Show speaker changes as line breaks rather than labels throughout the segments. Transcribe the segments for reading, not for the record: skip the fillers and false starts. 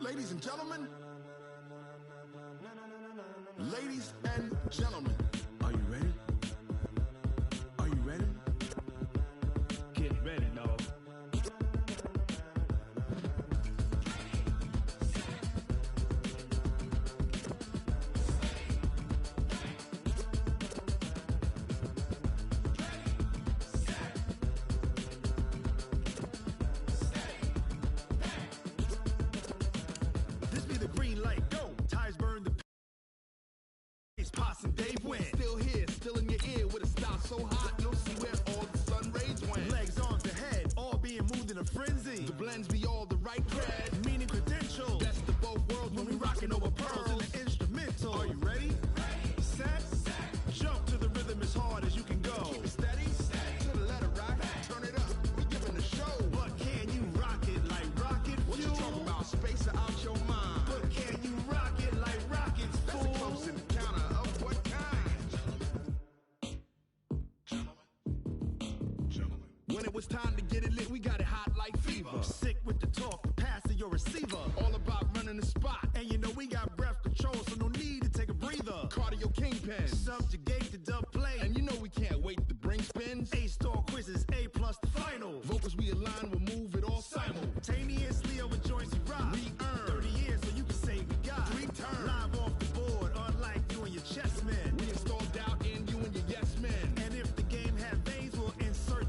ladies and gentlemen. Ladies and gentlemen, are you ready? Are you ready? Get ready, dog. This be the green light, go. Ties burn the Possum Dave win. Still here, still in your ear with a style so hot you'll see where all the sun rays went. Legs, arms, the head, all being moved in a frenzy. The blends be all the right cred, meaning credentials. Best of both worlds when we rocking over pearls in the instrumental. Are you ready? Set, jump to the rhythm as hard as you can go. Keep it steady, to the letter right. Turn it up, we giving the show. But can you rock it like rocket fuel? What you talking about? Space out your mind. But can you rock it like rockets, fool? That's a close encounter. When it was time to get it lit, we got it hot like fever. Sick with the talk, pass to your receiver. All about running the spot. And you know we got breath control, so no need to take a breather. Cardio kingpin, subjugate the dub play. And you know we can't wait to bring spins. A-star quizzes, A+ the final. Vocals we align, we'll move it all simultaneously over joints we rock. We earn 30 years, so you can say we got 3 turns. Live off the board, unlike you and your chess men. We install doubt in you and your yes men. And if the game had veins, we'll insert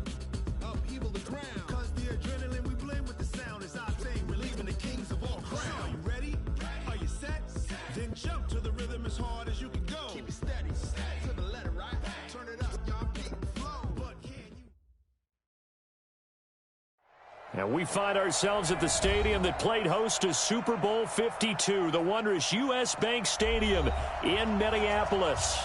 upheaval the ground. Cause the adrenaline we blend with the sound is our thing. We're leaving the kings of all crowns. Are you ready? Are you set? Then jump to the rhythm as hard as you can go. Keep it steady, to the letter right. Turn it up, y'all keep the flow. But can you?
And we find ourselves at the stadium that played host to Super Bowl 52, the wondrous U.S. Bank Stadium in Minneapolis.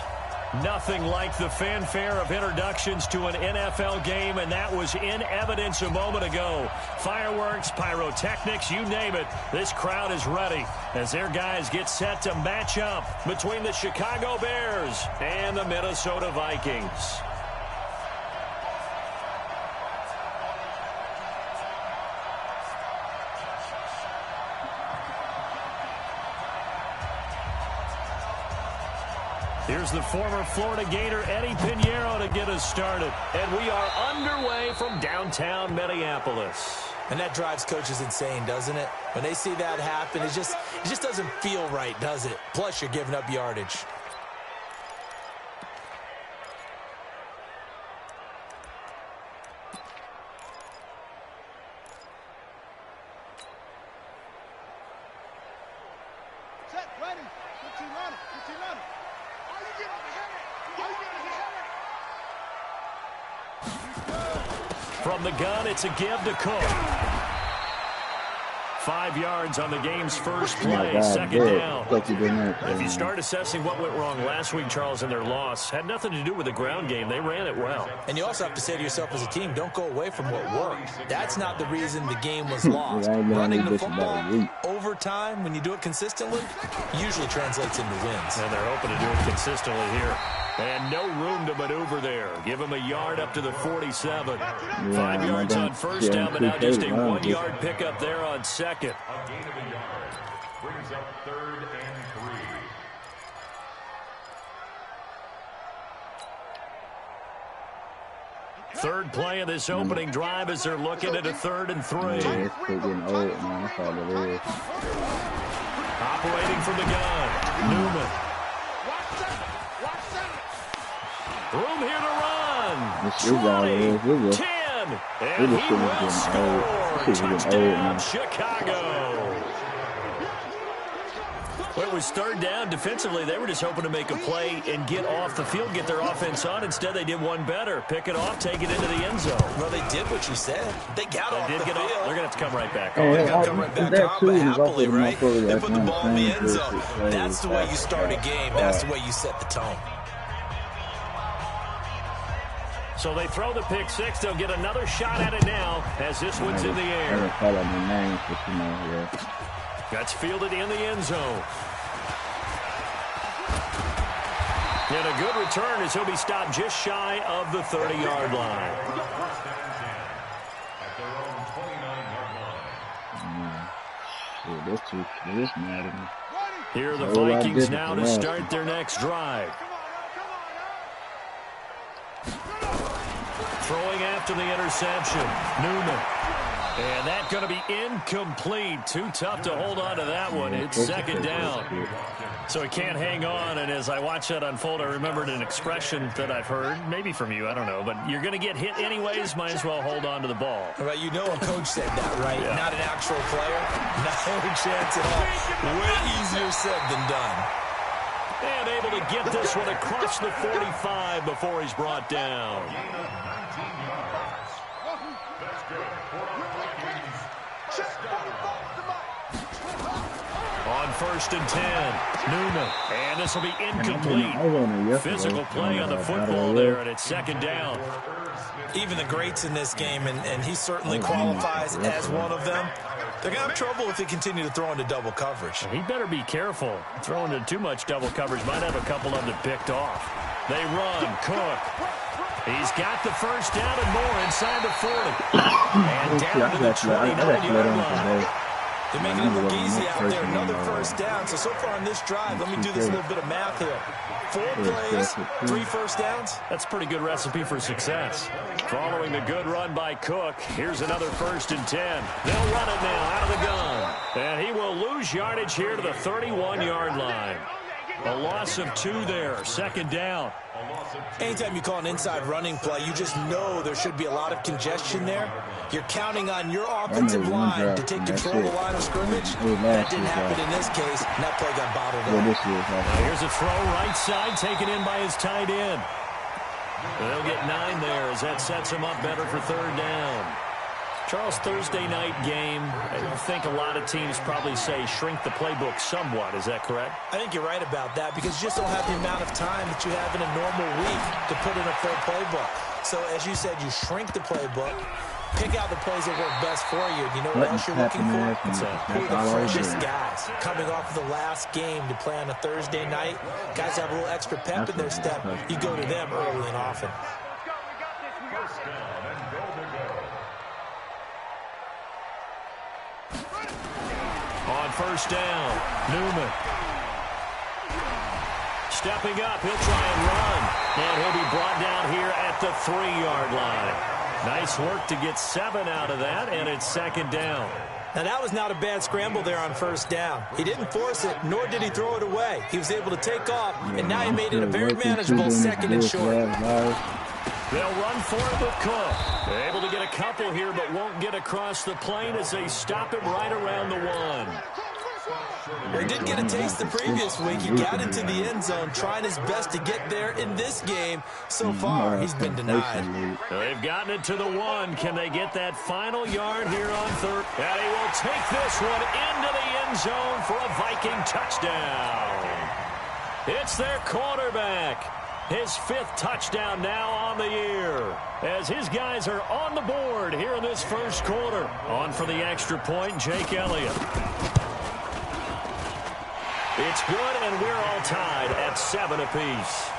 Nothing like the fanfare of introductions to an NFL game, and that was in evidence a moment ago. Fireworks, pyrotechnics, you name it. This crowd is ready as their guys get set to match up between the Chicago Bears and the Minnesota Vikings. Here's the former Florida Gator Eddie Pinheiro to get us started. And we are underway from downtown Minneapolis.
And that drives coaches insane, doesn't it? When they see that happen, it just doesn't feel right, does it? Plus, you're giving up yardage.
Set, ready. 15 on it. 15 on it.
From the gun, it's a give to Cook. 5 yards on the game's first play, second down. If you start assessing what went wrong last week, Charles, in their loss, had nothing to do with the ground game. They ran it well.
And you also have to say to yourself as a team, don't go away from what worked. That's not the reason the game was lost. Running the football over time, when you do it consistently, usually translates into wins.
And they're hoping to do it consistently here. And no room to maneuver there. Give him a yard up to the 47. 5 yards on first down, but now just a 1-yard pickup there on second.
A gain of a yard brings up 3rd and 3.
Third play of this opening drive as they're looking at a 3rd and 3.
Yeah, it's getting old, man. That's all it is.
Operating from the gun, Newman. Room here to run. 20, 10, and he will score. Touchdown, Chicago. Well, it was 3rd down. Defensively, they were just hoping to make a play and get off the field, get their offense on. Instead, they did one better. Pick it off, take it into the end zone.
Well, they did what you said. They got off the field.
They're going to have to come right back
on. They're going to come right back on, but happily, right? They put the ball in the end zone. That's the way you start a game. That's the way you set the tone.
So they throw the pick six. They'll get another shot at it now as this one's in the air. That's fielded in the end zone. And a good return as he'll be stopped just shy of the 30-yard line.
Shit, this mad at me.
Here are the Vikings now to start their next drive. Throwing after the interception, Newman. And that's going to be incomplete. Too tough to hold on to that one. It's second down. So he can't hang on. And as I watch that unfold, I remembered an expression that I've heard, maybe from you, I don't know. But you're going to get hit anyways, might as well hold on to the ball.
Right, you know a coach said that, right? Yeah. Not an actual player. No chance at all. Way easier said than done.
And able to get this one across the 45 before he's brought down. On 1st and 10, Newman. And this will be incomplete. Physical play on the football there, and it's second down.
Even the greats in this game, and he certainly qualifies as one of them, they're going to have trouble if they continue to throw into double coverage.
He better be careful. Throwing into too much double coverage might have a couple of them picked off. They run. Cook. He's got the first down and more inside the 40. And down to the 29-yard line.
They're making it look easy out there. Another first down. So far on this drive, let me do this little bit of math here. 4 plays, 3 first downs.
That's a pretty good recipe for success. Following the good run by Cook, here's another 1st and 10. They'll run it now out of the gun. And he will lose yardage here to the 31-yard line. A loss of 2 there, second down.
Anytime you call an inside running play, you just know there should be a lot of congestion there. You're counting on your offensive line to take control of the line of scrimmage. That didn't happen in this case, and that play got bottled up.
Here's a throw right side, taken in by his tight end. They'll get 9 there as that sets him up better for third down. Charles, Thursday night game, I think a lot of teams probably say shrink the playbook somewhat. Is that correct?
I think you're right about that because you just don't have the amount of time that you have in a normal week to put in a full playbook. So, as you said, you shrink the playbook, pick out the plays that work best for you. You know what else you're looking for? Who are the freshest guys coming off of the last game to play on a Thursday night? Guys have a little extra pep in their step. You go to them early and often.
On first down, Newman. Stepping up, he'll try and run. And he'll be brought down here at the 3-yard line. Nice work to get 7 out of that, and it's second down.
Now, that was not a bad scramble there on first down. He didn't force it, nor did he throw it away. He was able to take off, and now he made it a very manageable second and short.
They'll run for it with Cook. They're able to get a couple here, but won't get across the plane as they stop him right around the 1.
Well, he did get a taste the previous week. He got into the end zone, trying his best to get there in this game. So far, he's been denied.
They've gotten it to the 1. Can they get that final yard here on third? And he will take this one into the end zone for a Viking touchdown. It's their quarterback. His 5th touchdown now on the year. As his guys are on the board here in this first quarter. On for the extra point, Jake Elliott. It's good, and we're all tied at 7 apiece.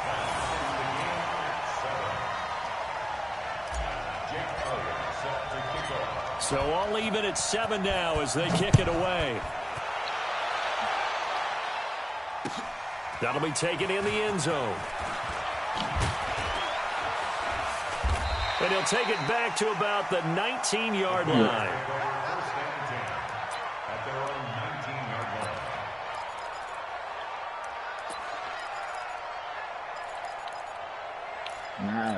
So all even at 7 now as they kick it away. That'll be taken in the end zone. And he'll take it back to about the 19-yard line.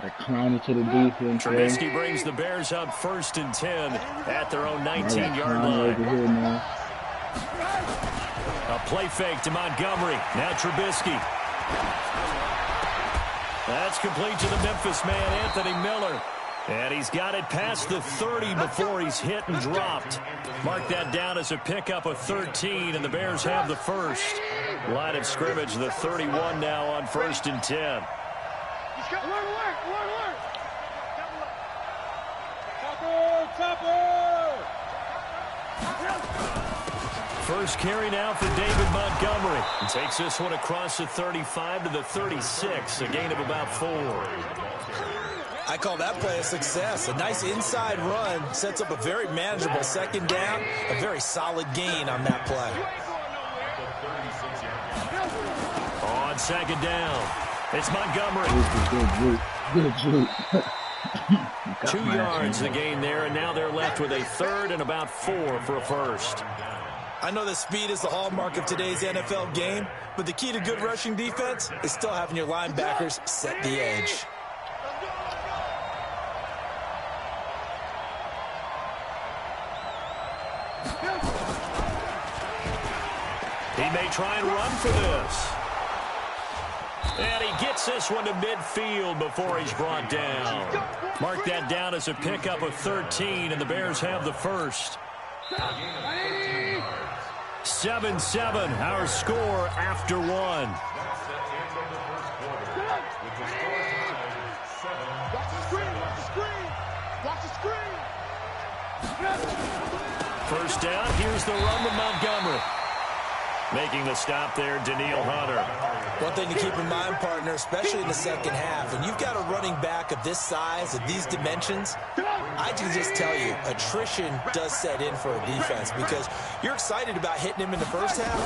They're clowning to the defense.
Trubisky brings the Bears up 1st and 10 at their own 19-yard line. A play fake to Montgomery. Now Trubisky. That's complete to the Memphis man, Anthony Miller. And he's got it past the 30 before he's hit and dropped. Mark that down as a pickup of 13, and the Bears have the first. Line of scrimmage, the 31 now on 1st and 10. First carry now for David Montgomery. He takes this one across the 35 to the 36, a gain of about 4.
I call that play a success. A nice inside run sets up a very manageable second down, a very solid gain on that play.
On second down, it's Montgomery.
Good juke.
2 yards the gain there, and now they're left with a third and about 4 for a first.
I know that speed is the hallmark of today's NFL game, but the key to good rushing defense is still having your linebackers set the edge.
He may try and run for this. And he gets this one to midfield before he's brought down. Mark that down as a pickup of 13, and the Bears have the first. 7-7, our score after one. First down, here's the run with Montgomery. Making the stop there, Danielle Hunter.
One thing to keep in mind, partner, especially in the second half, when you've got a running back of this size, of these dimensions, I can just tell you, attrition does set in for a defense because you're excited about hitting him in the first half.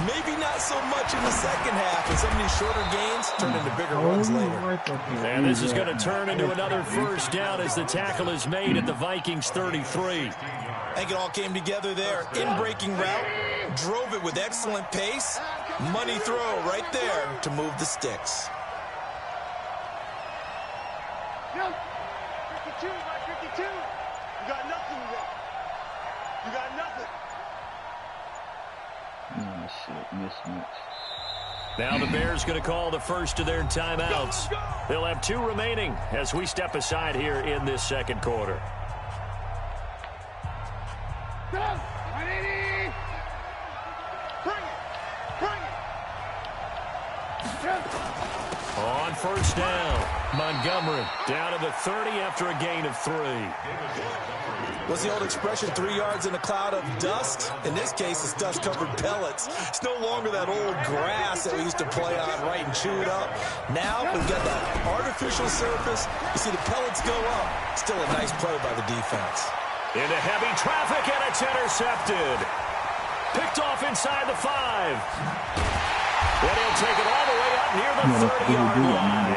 Maybe not so much in the second half, and some of these shorter gains turn into bigger runs later.
And this is going to turn into another first down as the tackle is made at the Vikings 33.
I think it all came together there. In-breaking route, drove it with excellent pace. Money throw right there to move the sticks.
52, right, 52. You got nothing there. You got nothing.
Oh, shit. Mismatch.
Now the Bears going to call the first of their timeouts. They'll have 2 remaining as we step aside here in this second quarter.
Go! 180! Bring it! Bring it!
On first down, Montgomery down to the 30 after a gain of 3.
What's the old expression, 3 yards in a cloud of dust? In this case, it's dust-covered pellets. It's no longer that old grass that we used to play on right and chew it up. Now we've got that artificial surface. You see the pellets go up. Still a nice play by the defense.
Into heavy traffic, and it's intercepted. Picked off inside the 5. And he'll take it all the way up near the 30-yard line.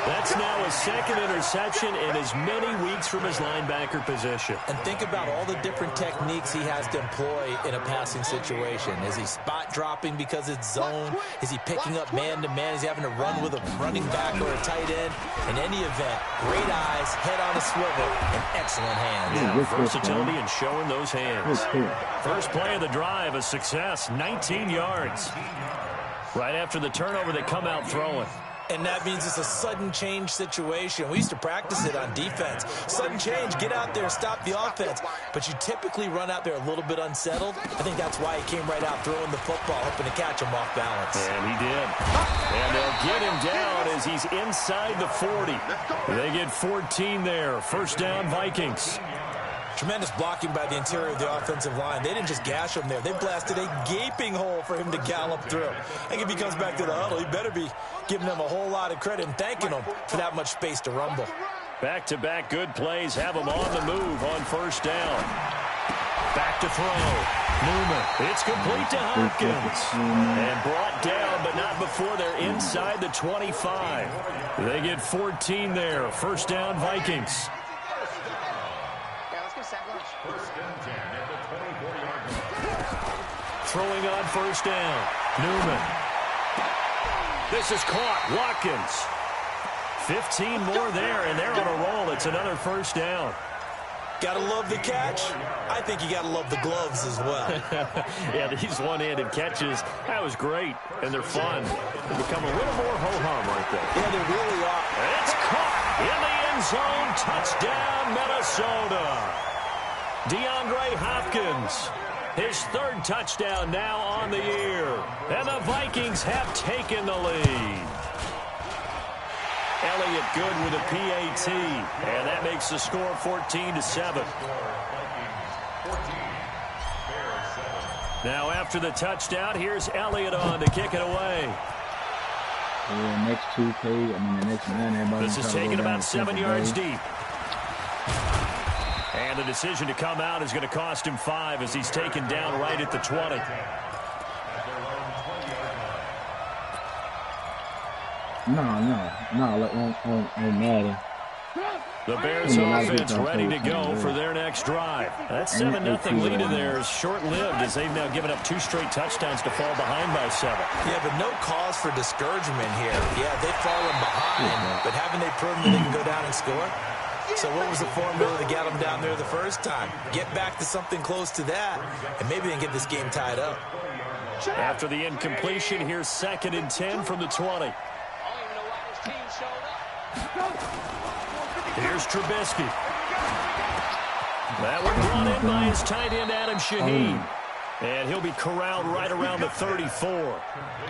That's now a second interception in as many weeks from his linebacker position.
And think about all the different techniques he has to employ in a passing situation. Is he spot dropping because it's zone? Is he picking up man-to-man? Is he having to run with a running back or a tight end? In any event, great eyes, head on a swivel, and excellent hands.
Yeah, versatility and showing those hands. First play of the drive, a success, 19 yards. Right after the turnover, they come out throwing.
And that means it's a sudden change situation. We used to practice it on defense. Sudden change, get out there, stop the offense. But you typically run out there a little bit unsettled. I think that's why he came right out throwing the football, hoping to catch him off balance.
And he did. And they'll get him down as he's inside the 40. They get 14 there. First down, Vikings.
Tremendous blocking by the interior of the offensive line. They didn't just gash him there. They blasted a gaping hole for him to gallop through. I think if he comes back to the huddle, he better be giving them a whole lot of credit and thanking them for that much space to rumble.
Back-to-back good plays have him on the move on first down. Back to throw. Newman. It's complete to Hopkins. And brought down, but not before they're inside the 25. They get 14 there. First down, Vikings. Throwing on first down. Newman. This is caught. Watkins. 15 more there, and they're on a roll. It's another first down.
Gotta love the catch. I think you gotta love the gloves as well.
Yeah, these one-handed catches, that was great, and they're fun. They become a little more ho-hum right there.
Yeah, they really are.
And it's caught in the end zone. Touchdown, Minnesota. DeAndre Hopkins. His 3rd touchdown now on the year. And the Vikings have taken the lead. Elliott good with a PAT. And that makes the score 14-7. Now after the touchdown, here's Elliott on to kick it away.
next 2K, the next man, everybody.
This is taken about 7 yards deep. And the decision to come out is going to cost him 5 as he's taken down right at the 20.
No, like on Madden.
The Bears offense ready to go for their next drive. That 7-0 lead in there is short-lived as they've now given up 2 straight touchdowns to fall behind by 7.
Yeah, but no cause for discouragement here. Yeah, they've fallen behind, but haven't they proven that they can go down and score? So what was the formula that got them down there the first time? Get back to something close to that, and maybe they can get this game tied up.
After the incompletion, here's 2nd and 10 from the 20. Here's Trubisky. That one brought in by his tight end, Adam Shaheen. And he'll be corralled right around the 34.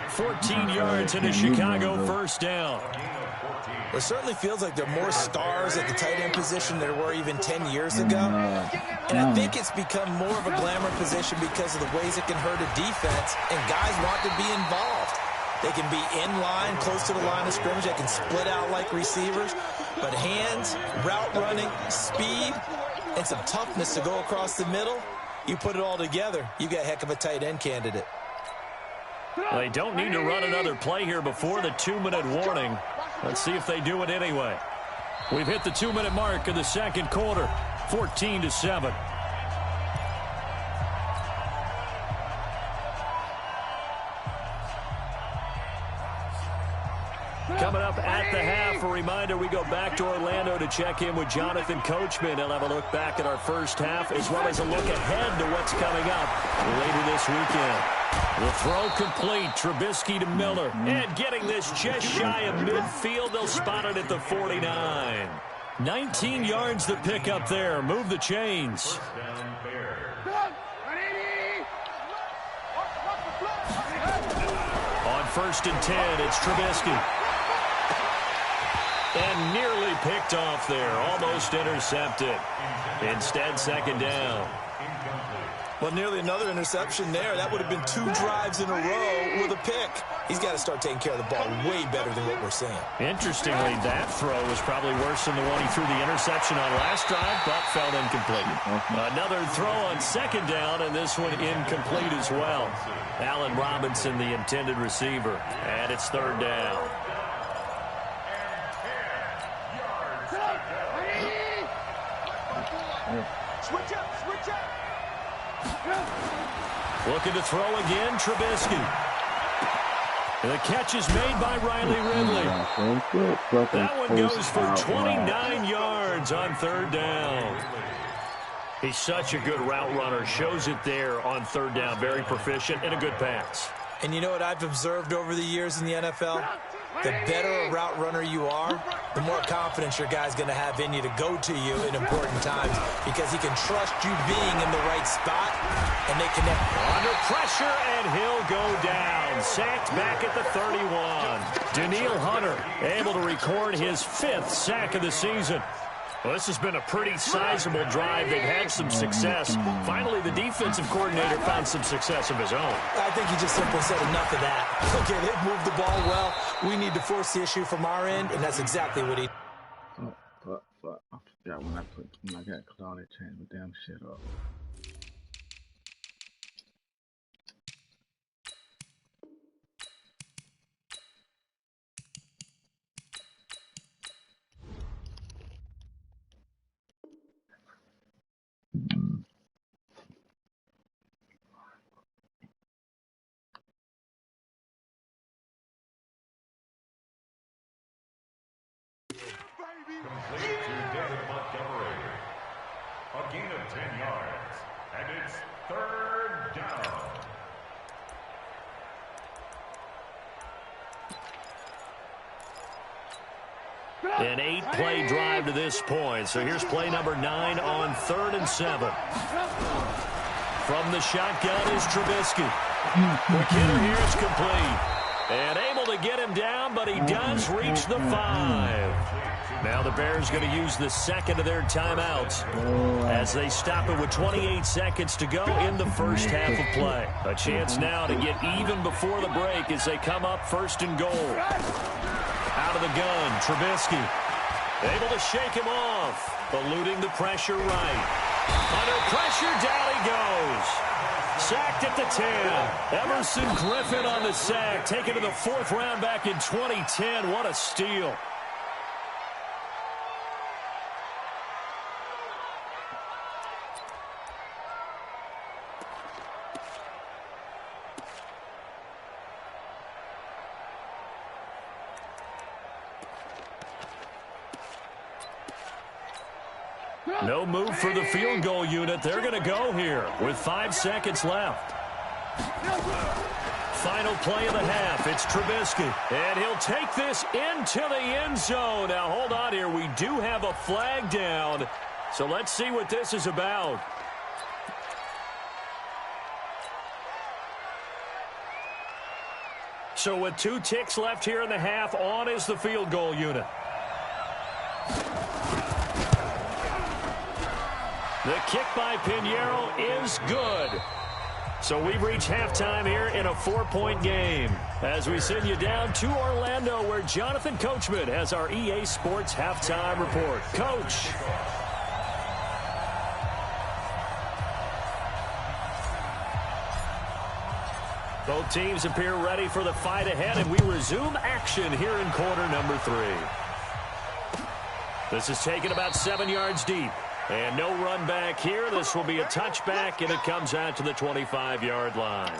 14 yards and a Chicago first down.
Well, it certainly feels like there are more stars at the tight end position than there were even 10 years ago. And I think it's become more of a glamour position because of the ways it can hurt a defense, and guys want to be involved. They can be in line, close to the line of scrimmage. They can split out like receivers. But hands, route running, speed, and some toughness to go across the middle, you put it all together, you got a heck of a tight end candidate.
They don't need to run another play here before the 2-minute warning. Let's see if they do it anyway. We've hit the 2-minute mark in the second quarter, 14-7. Coming up at the half, a reminder, we go back to Orlando to check in with Jonathan Coachman. He'll have a look back at our first half as well as a look ahead to what's coming up later this weekend. The throw complete, Trubisky to Miller. And getting this just shy of midfield, they'll spot it at the 49. 19 yards to pick up there. Move the chains. On 1st and 10, it's Trubisky. And nearly picked off there. Almost intercepted. Instead, 2nd down.
Well, nearly another interception there. That would have been 2 drives in a row with a pick. He's got to start taking care of the ball way better than what we're seeing.
Interestingly, that throw was probably worse than the one he threw the interception on last drive, but fell incomplete. Another throw on 2nd down, and this one incomplete as well. Allen Robinson, the intended receiver. And it's 3rd down.
Switch up.
Looking to throw again, Trubisky. The catch is made by Riley Ridley. That one goes for 29 yards on 3rd down. He's such a good route runner. Shows it there on 3rd down. Very proficient and a good pass.
And you know what I've observed over the years in the NFL? The better a route runner you are, the more confidence your guy's going to have in you to go to you in important times because he can trust you being in the right spot, and they connect.
Under pressure, and he'll go down. Sacked back at the 31. Danielle Hunter able to record his 5th sack of the season. Well, this has been a pretty sizable drive. They've had some success. Finally, the defensive coordinator found some success of his own.
I think he just simply said enough of that. Okay, they've moved the ball well. We need to force the issue from our end, and that's exactly what he...
Fuck. I forgot when I got Claudia change my damn shit up.
Complete to David Montgomery. A gain of 10 yards. And it's 3rd down.
An 8-play drive to this point. So here's play number 9 on 3rd and 7. From the shotgun is Trubisky. McKinnon here is complete. And able to get him down, but he does reach the 5. Now the Bears going to use the second of their timeouts as they stop it with 28 seconds to go in the first half of play. A chance now to get even before the break as they come up first and goal. Out of the gun, Trubisky. Able to shake him off. Eluding the pressure right. Under pressure, down he goes. Sacked at the 10. Emerson Griffin on the sack. Taken to the 4th round back in 2010. What a steal. No move for the field goal unit. They're going to go here with 5 seconds left. Final play of the half. It's Trubisky. And he'll take this into the end zone. Now, hold on here. We do have a flag down. So let's see what this is about. So with 2 ticks left here in the half, on is the field goal unit. The kick by Pinheiro is good. So we've reached halftime here in a 4-point game as we send you down to Orlando where Jonathan Coachman has our EA Sports halftime report. Coach. Both teams appear ready for the fight ahead, and we resume action here in quarter number 3. This is taken about 7 yards deep. And no run back here. This will be a touchback, and it comes out to the 25-yard line.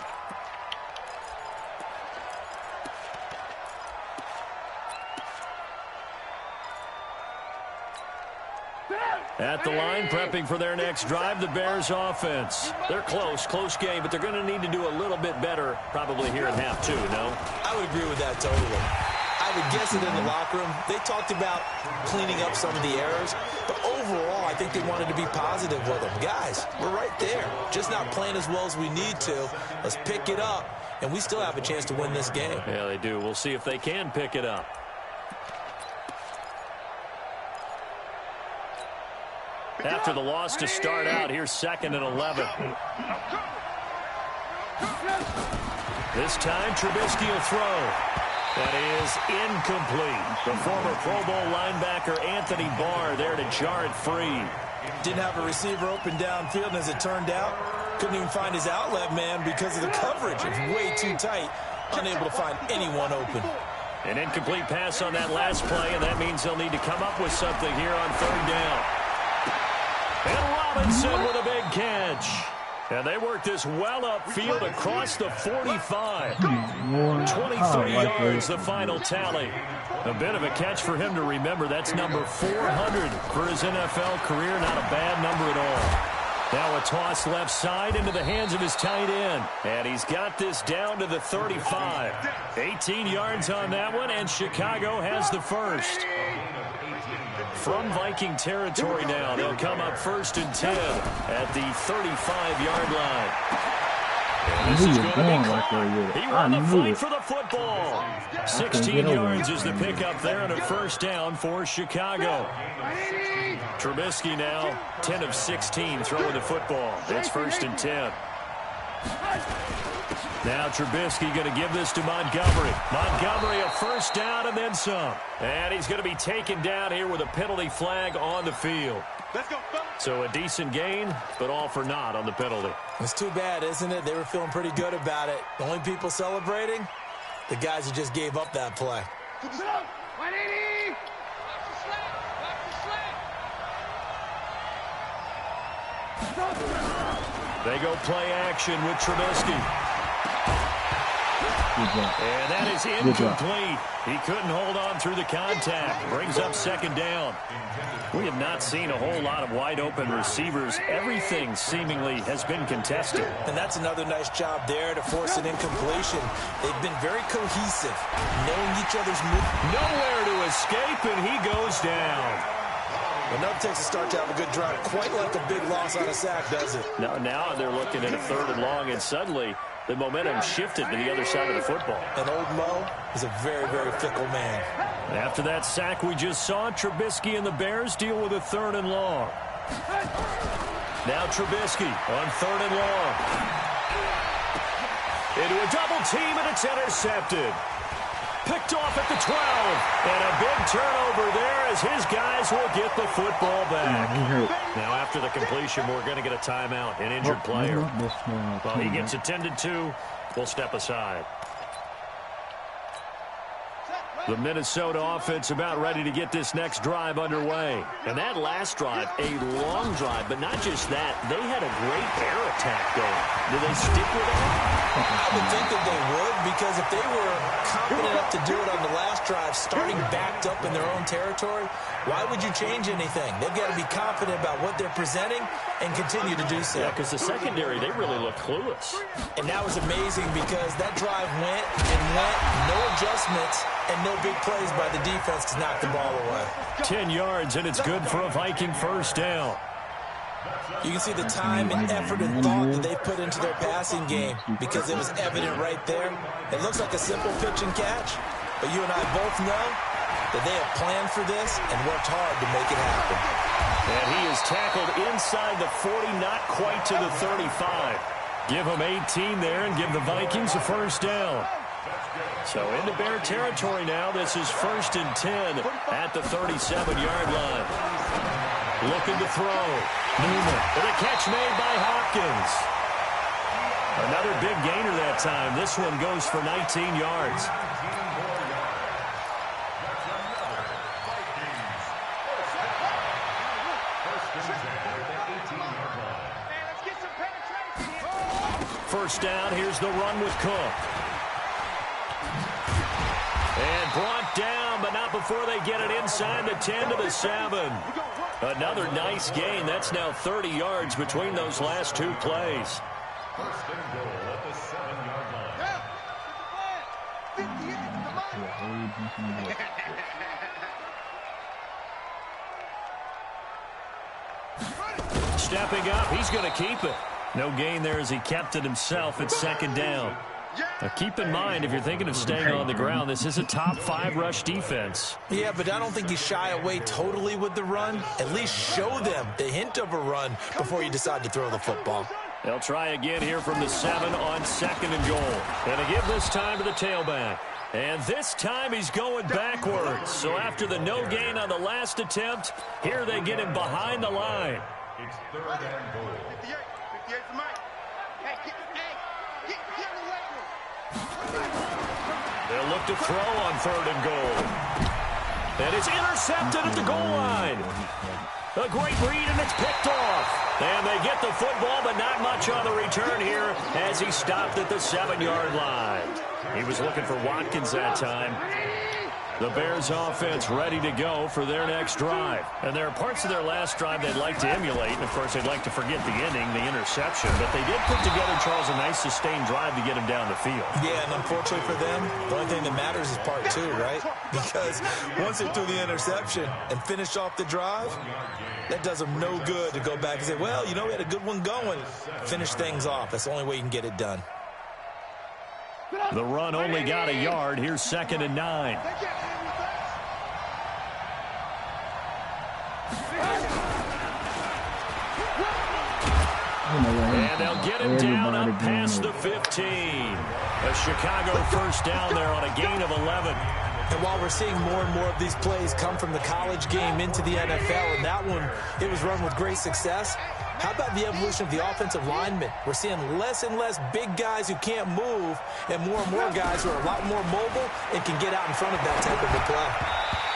At the line, prepping for their next drive, the Bears offense. They're close game, but they're going to need to do a little bit better probably here in half 2, no?
I would agree with that totally. I would guess it in the locker room. They talked about cleaning up some of the errors, but overall, I think they wanted to be positive with them. Guys, we're right there. Just not playing as well as we need to. Let's pick it up, and we still have a chance to win this game.
Yeah, they do. We'll see if they can pick it up. After the loss to start out, here's 2nd and 11. This time, Trubisky will throw. That is incomplete. The former Pro Bowl linebacker Anthony Barr there to jar it free.
Didn't have a receiver open downfield, and as it turned out, couldn't even find his outlet man because of the coverage. It's way too tight, unable to find anyone open.
An incomplete pass on that last play, and that means they'll need to come up with something here on 3rd down. And Robinson with a big catch. And they work this well upfield across the 45. 23 yards, the final tally. A bit of a catch for him to remember. That's number 400 for his NFL career. Not a bad number at all. Now a toss left side into the hands of his tight end. And he's got this down to the 35. 18 yards on that one, and Chicago has the first. From Viking territory now, they'll come up 1st and 10 at the 35-yard line. This is going to be caught. He won the fight for the football. 16 yards is the pickup there, and a 1st down for Chicago. Trubisky now 10 of 16 throwing the football. It's 1st and 10. Now Trubisky going to give this to Montgomery. Montgomery a 1st down and then some. And he's going to be taken down here with a penalty flag on the field.
Let's go.
So a decent gain, but all for naught on the penalty.
It's too bad, isn't it? They were feeling pretty good about it. The only people celebrating, the guys who just gave up that play.
180.
They go play action with Trubisky. And that is incomplete. He couldn't hold on through the contact. Brings up 2nd down. We have not seen a whole lot of wide-open receivers. Everything seemingly has been contested.
And that's another nice job there to force an incompletion. They've been very cohesive, knowing each other's moves.
Nowhere to escape, and he goes down.
Enough takes a start to have a good drive. Quite like a big loss on a sack, does it?
Now they're looking at a 3rd and long, and suddenly the momentum shifted to the other side of the football.
And old Mo is a very, very fickle man.
After that sack we just saw, Trubisky and the Bears deal with a 3rd and long. Now Trubisky on 3rd and long. Into a double team, and it's intercepted. Picked off at the 12. And a big turnover there as his guys will get the football back. Now after the completion, we're going to get a timeout. An injured player. Well, he gets attended to. We'll step aside. The Minnesota offense about ready to get this next drive underway. And that last drive, a long drive, but not just that. They had a great air attack going. Do they stick with that?
I would think that they would, because if they were confident enough to do it on the last drive, starting backed up in their own territory, why would you change anything? They've got to be confident about what they're presenting and continue to do so.
Yeah, because the secondary, they really looked clueless.
And that was amazing because that drive went and went, no adjustments, and no big plays by the defense to knock the ball away.
10 yards, and it's good for a Viking first down.
You can see the time and effort and thought that they put into their passing game because it was evident right there. It looks like a simple pitch and catch, but you and I both know that they have planned for this and worked hard to make it happen.
And he is tackled inside the 40, not quite to the 35. Give him 18 there and give the Vikings a first down. So into Bear territory now. This is 1st and 10 at the 37-yard line. Looking to throw. Newman. And a catch made by Hopkins. Another big gainer that time. This one goes for 19 yards. First down. Here's the run with Cook. And brought down, but not before they get it inside the 10 to the 7. Another nice gain. That's now 30 yards between those last two plays.
First and goal at the 7-yard line.
Stepping up, he's going to keep it. No gain there as he kept it himself at 2nd down. Now keep in mind, if you're thinking of staying on the ground, this is a top 5 rush defense.
Yeah, but I don't think you shy away totally with the run. At least show them the hint of a run before you decide to throw the football.
They'll try again here from the 7 on 2nd and goal. And to give this time to the tailback. And this time he's going backwards. So after the no gain on the last attempt, here they get him behind the line.
It's 3rd and goal.
58 for Mike. Hey, get in the weight room.
They'll look to throw on 3rd and goal. And it's intercepted at the goal line. A great read, and it's picked off. And they get the football, but not much on the return here as he stopped at the 7-yard line. He was looking for Watkins that time. The Bears offense ready to go for their next drive. And there are parts of their last drive they'd like to emulate. And, of course, they'd like to forget the ending, the interception. But they did put together, Charles, a nice sustained drive to get him down the field.
Yeah, and unfortunately for them, the only thing that matters is part 2, right? Because once they threw the interception and finished off the drive, that does them no good to go back and say, well, you know, we had a good one going. Finish things off. That's the only way you can get it done.
The run only got a yard. Here's 2nd and 9. And they'll get him down up past the 15. A Chicago first down there on a gain of 11.
And while we're seeing more and more of these plays come from the college game into the NFL, and that one, it was run with great success, how about the evolution of the offensive linemen? We're seeing less and less big guys who can't move and more guys who are a lot more mobile and can get out in front of that type of a play.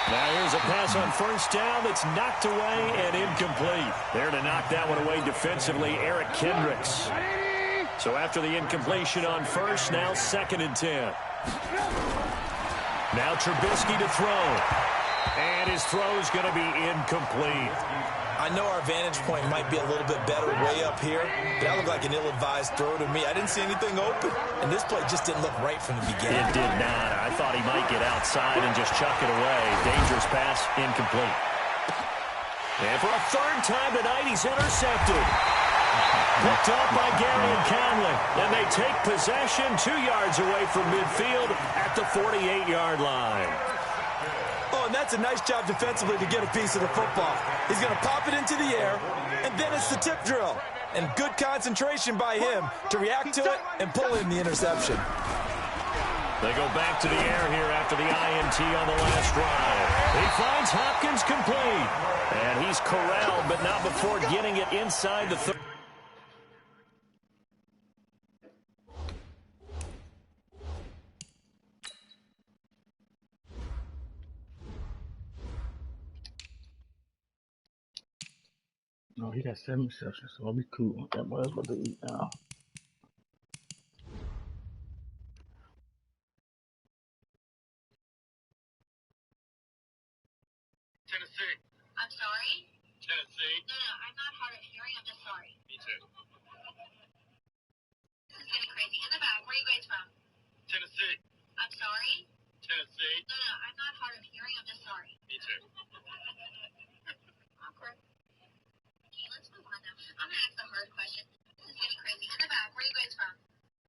Now here's a pass on first down that's knocked away and incomplete. There to knock that one away defensively, Eric Kendricks. So after the incompletion on first, now 2nd and 10. Now Trubisky to throw. And his throw's going to be incomplete.
I know our vantage point might be a little bit better way up here, but that looked like an ill-advised throw to me. I didn't see anything open, and this play just didn't look right from the beginning.
It did not. I thought he might get outside and just chuck it away. Dangerous pass, incomplete. And for a 3rd time tonight, he's intercepted. Picked up by Gary and Conley. And they take possession 2 yards away from midfield at the 48-yard line.
Oh, and that's a nice job defensively to get a piece of the football. He's going to pop it into the air, and then it's the tip drill. And good concentration by him to react to it and pull in the interception.
They go back to the air here after the INT on the last drive. He finds Hopkins complete. And he's corralled, but not before getting it inside the 30.
No, he got 7 receptions, so I'll be cool. That boy's about to eat now.
Tennessee.
I'm sorry?
Tennessee.
No, I'm not hard of hearing. I'm just sorry.
Me too.
This is getting crazy. In the back, where are you guys from?
Tennessee.
I'm sorry?
Tennessee.
No, I'm not hard of hearing. I'm just sorry.
Me too.
Awkward. Okay, let's move on now. I'm going to ask a hard question. This is getting crazy. In the back, where are you guys from?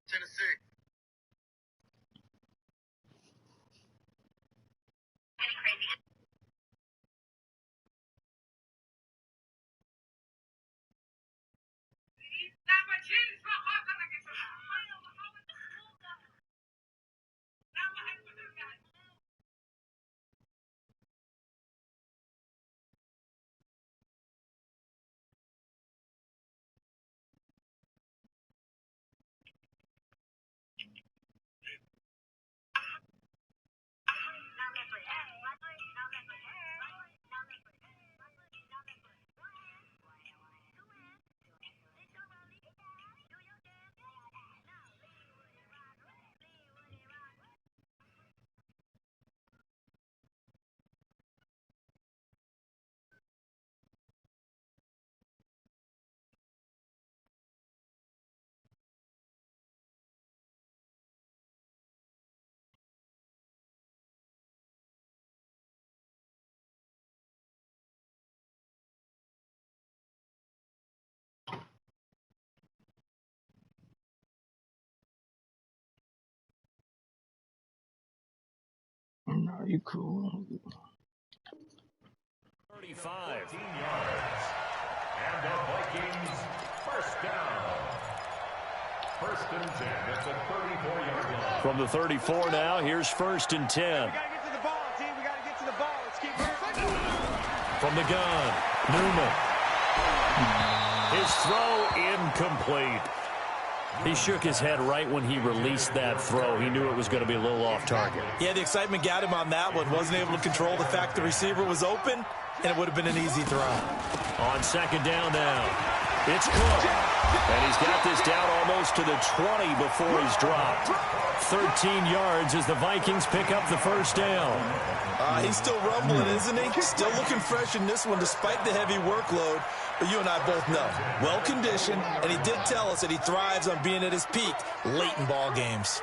Tennessee.
Getting crazy.
No, you cool.
35.
15 yards. And the Vikings first down. First and 10. That's a 34-yard line.
From the 34 now, here's first and 10.
We got to get to the ball, team. We got to get to the ball. Let's keep moving.
From the gun, Newman. His throw incomplete. He shook his head right when he released that throw. He knew it was going to be a little off target.
Yeah, the excitement got him on that one. Wasn't able to control the fact the receiver was open, and it would have been an easy throw.
On second down now, it's Cook. And he's got this down almost to the 20 before he's dropped. 13 yards as the Vikings pick up the first down.
He's still rumbling, isn't he? Still looking fresh in this one despite the heavy workload. But you and I both know, well-conditioned, and he did tell us that he thrives on being at his peak late in ball games.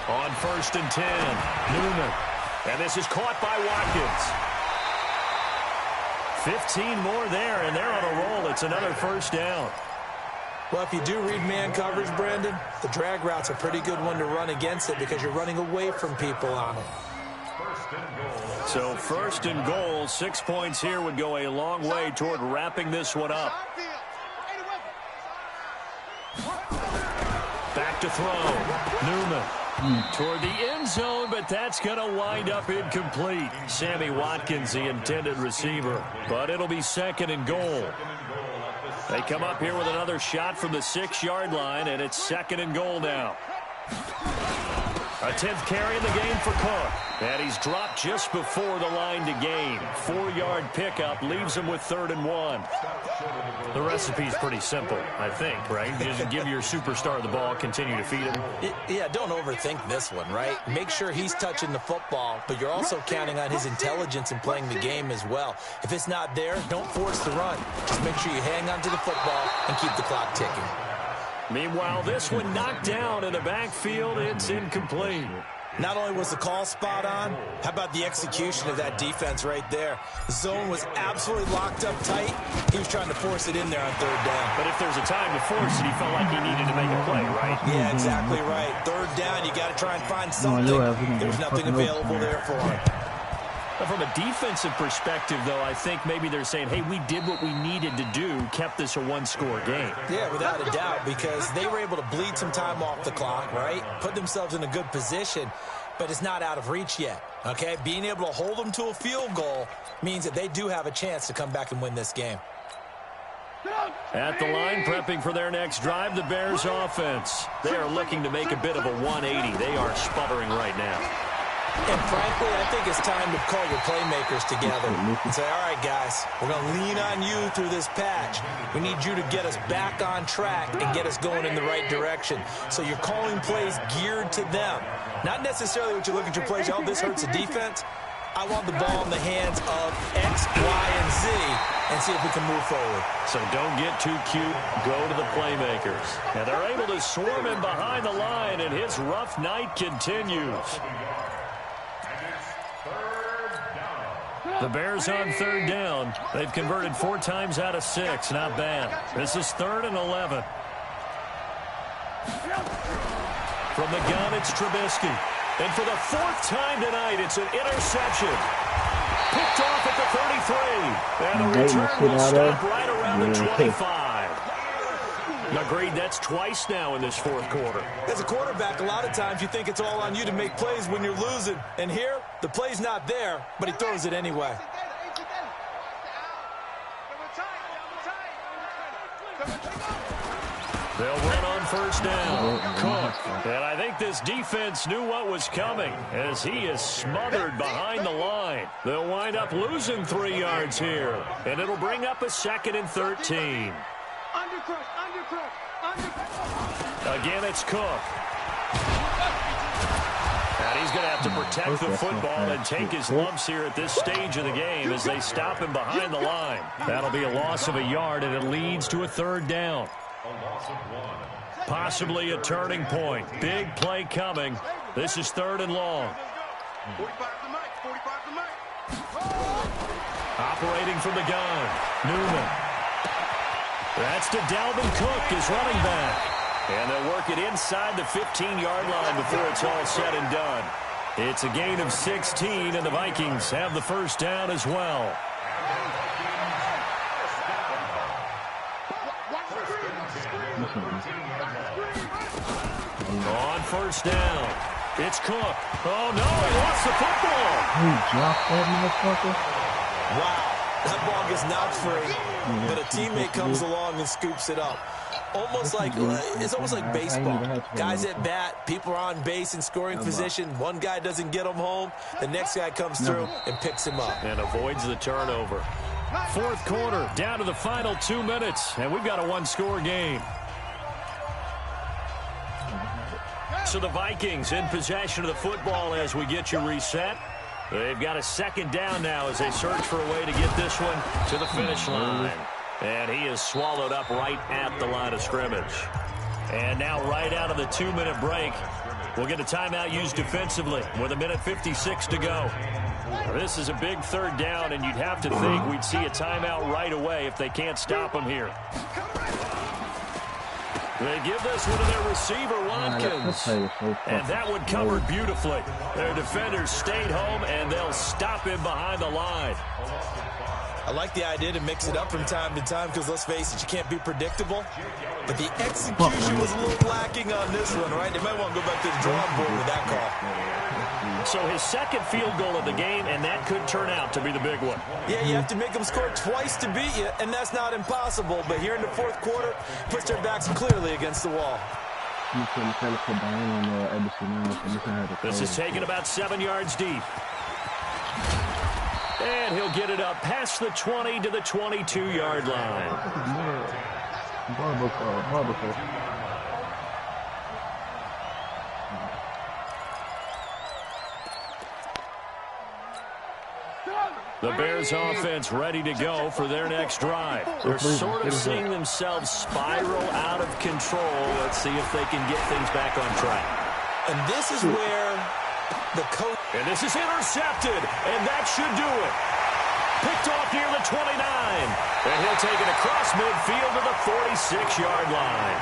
On first and 10, Newman. And this is caught by Watkins. 15 more there, and they're on a roll. It's another first down.
Well, if you do read man coverage, Brandon, the drag route's a pretty good one to run against it because you're running away from people on it.
So first and goal, 6 points here would go a long way toward wrapping this one up. Back to throw. Newman toward the end zone, but that's going to wind up incomplete. Sammy Watkins, the intended receiver, but it'll be second and goal. They come up here with another shot from the 6-yard line, and it's second and goal now. A 10th carry in the game for Cook. And he's dropped just before the line to gain. 4-yard pickup leaves him with 3rd and 1. The recipe's pretty simple, I think, right? Just give your superstar the ball, continue to feed him.
Yeah, don't overthink this one, right? Make sure he's touching the football, but you're also counting on his intelligence in playing the game as well. If it's not there, don't force the run. Just make sure you hang on to the football and keep the clock ticking.
Meanwhile, this one knocked down in the backfield. It's incomplete.
Not only was the call spot on, how about the execution of that defense right there? The zone was absolutely locked up tight. He was trying to force it in there on third down.
But if there's a time to force it, he felt like he needed to make a play, right?
Yeah, exactly right. Third down, you got to try and find something. There's nothing available there for him.
But from a defensive perspective, though, I think maybe they're saying, hey, we did what we needed to do, kept this a one-score game.
Yeah, without a doubt, because they were able to bleed some time off the clock, right? Put themselves in a good position, but it's not out of reach yet, okay? Being able to hold them to a field goal means that they do have a chance to come back and win this game.
At the line, prepping for their next drive, the Bears offense. They are looking to make a bit of a 180. They are sputtering right now.
And frankly, I think it's time to call your playmakers together and say, all right, guys, we're going to lean on you through this patch. We need you to get us back on track and get us going in the right direction. So you're calling plays geared to them. Not necessarily what you look at your plays, oh, this hurts the defense. I want the ball in the hands of X, Y, and Z and see if we can move forward.
So don't get too cute. Go to the playmakers. And they're able to swarm him behind the line, and his rough night continues. The Bears on third down. They've converted 4 times out of 6. Not bad. This is 3rd and 11. From the gun, it's Trubisky. And for the 4th time tonight, it's an interception. Picked off at the 33. And the return will stop right around the 25. Agreed, that's twice now in this 4th quarter.
As a quarterback, a lot of times you think it's all on you to make plays when you're losing. And here, the play's not there, but he throws it anyway.
They'll run on first down. Cook. And I think this defense knew what was coming as he is smothered behind the line. They'll wind up losing 3 yards here. And it'll bring up a 2nd and 13. Again, it's Cook. And he's going to have to protect the football and take his lumps here at this stage of the game as they stop him behind the line. That'll be a loss of a yard, and it leads to a 3rd down. Possibly a turning point. Big play coming. This is 3rd and long. Operating from the gun. Newman. That's to Dalvin Cook, his running back. And they'll work it inside the 15-yard line before it's all said and done. It's a gain of 16, and the Vikings have the first down as well. On first down, it's Cook. Oh, no, he lost the football.
He dropped that motherfucker.
Wow, that ball gets knocked free, but a teammate comes along and scoops it up. It's almost like baseball. Guys at bat, people are on base in scoring position. One guy doesn't get him home. The next guy comes through and picks him up.
And avoids the turnover. 4th quarter, down to the final 2 minutes, and we've got a 1-score game. So the Vikings in possession of the football as we get you reset. They've got a 2nd down now as they search for a way to get this one to the finish line. And he is swallowed up right at the line of scrimmage. And now right out of the 2-minute break, we'll get a timeout used defensively with 1:56 to go. This is a big 3rd down, and you'd have to think we'd see a timeout right away if they can't stop him here. They give this one to their receiver, Watkins. And that one covered beautifully. Their defenders stayed home, and they'll stop him behind the line.
I like the idea to mix it up from time to time because, let's face it, you can't be predictable. But the execution was a little lacking on this one, right? They might want to go back to the drawing board with that call.
So his 2nd field goal of the game, and that could turn out to be the big one.
Yeah, you have to make them score twice to beat you, and that's not impossible. But here in the 4th quarter, puts their backs clearly against the wall.
This is taken about 7 yards deep. And he'll get it up past the 20 to the 22-yard line. The Bears offense ready to go for their next drive. They're sort of seeing themselves spiral out of control. Let's see if they can get things back on track.
And this is where the coach.
And this is intercepted, and that should do it. Picked off near the 29. And he'll take it across midfield to the 46-yard line.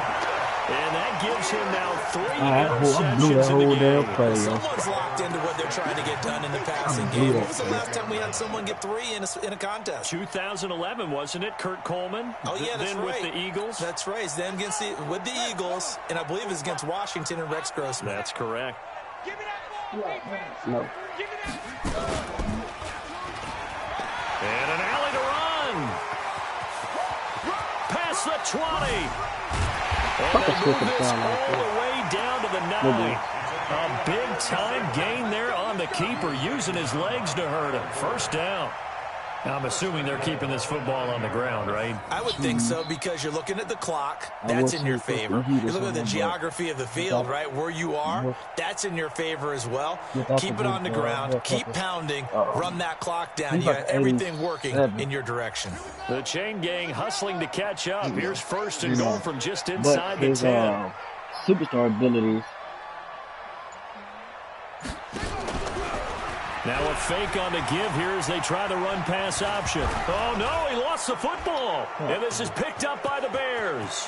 And that gives him now 3 interceptions in the game.
Someone's locked into what they're trying to get done in the passing game. When was the last time we had someone get 3 in a contest?
2011, wasn't it? Kurt Coleman?
Oh, yeah, that's
then
right.
with the Eagles?
That's right. It's them with the Eagles, and I believe it's against Washington and Rex Grossman.
That's correct.
Give me that ball.
No.
Give me that.
And an alley to run. Past the 20. And they move this all the way down to the 9. A big-time gain there on the keeper, using his legs to hurt him. First down. Now, I'm assuming they're keeping this football on the ground, right?
I would think so, because you're looking at the clock. That's in your favor. You're looking at the geography of the field, right? Where you are, that's in your favor as well. Keep it on the ground. Keep pounding. Run that clock down. You got everything working in your direction.
The chain gang hustling to catch up. Here's first and goal from just inside the 10.
Superstar abilities.
Now a fake on the give here as they try the run-pass option. Oh, no, he lost the football. And this is picked up by the Bears.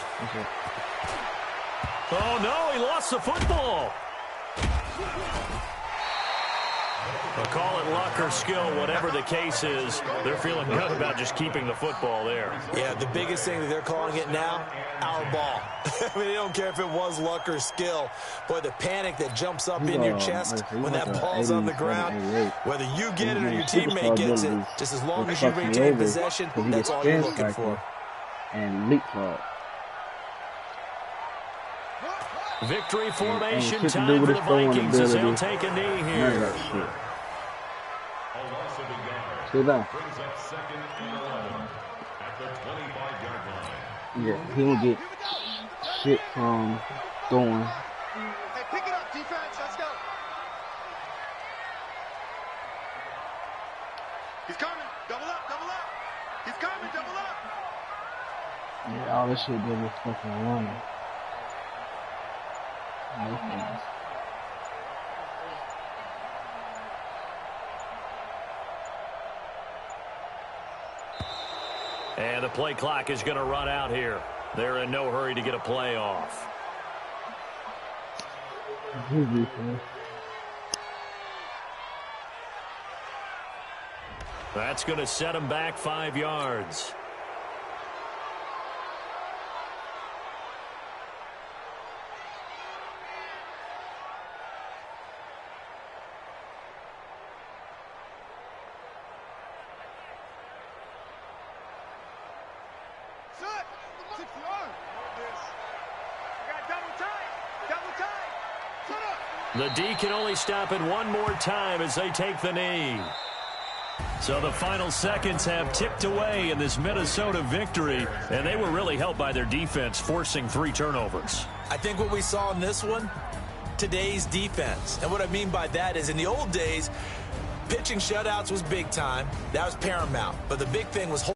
Oh, no, he lost the football. But call it luck or skill, whatever the case is, they're feeling good about just keeping the football there.
Yeah, the biggest thing that they're calling it now, our ball. I mean, they don't care if it was luck or skill. Boy, the panic that jumps up in your chest when that ball's on the ground, whether you get it or your teammate gets it, just as long as you retain possession, that's all you're looking for.
And leapfrog.
Victory formation time for the Vikings as they'll take a knee here.
Stay back. Yeah, he won't get shit from going.
Hey, pick it up, defense. Let's go. He's coming. Double up, double up. He's coming, double up.
Yeah, all this shit did was fucking running.
And the play clock is going to run out here. They're in no hurry to get a play off. That's going to set them back 5 yards. The D can only stop it one more time as they take the knee. So the final seconds have ticked away in this Minnesota victory, and they were really helped by their defense forcing 3 turnovers.
I think what we saw in this one, today's defense. And what I mean by that is in the old days, pitching shutouts was big time. That was paramount. But the big thing was